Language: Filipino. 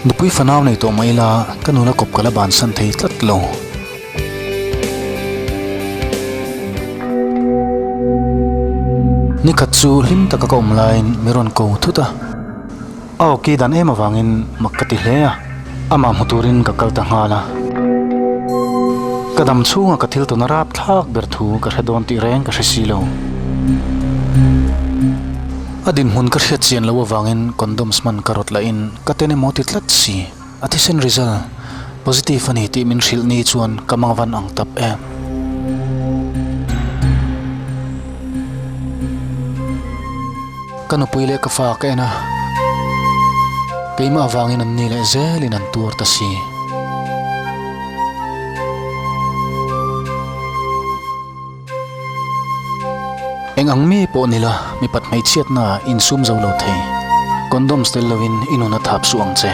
Nupui fanaw na ito maila kanula kop kalaban santay tatlo. Ni katsu lim takaka umlain meron ko tuta. Okay dan mawangin magkatileya. Ama muturin kakaltang hala. Kadamtsu nga katil to narap thak bertu kasadon ti reng kasisilaw. Adin hun kasyat siyan lawawangin kondoms man karot lain katene mo titlatsi at isen Rizal positive ani ti min shil ni chuan kamangvan ang tap kano puile ka fa ka na kay maawangin ang nila zelin ang tuwar tasi ang mi po nila mipat may tsiyat na insum zawlaw tay kondoms tel lawin inunat hapsu ang tse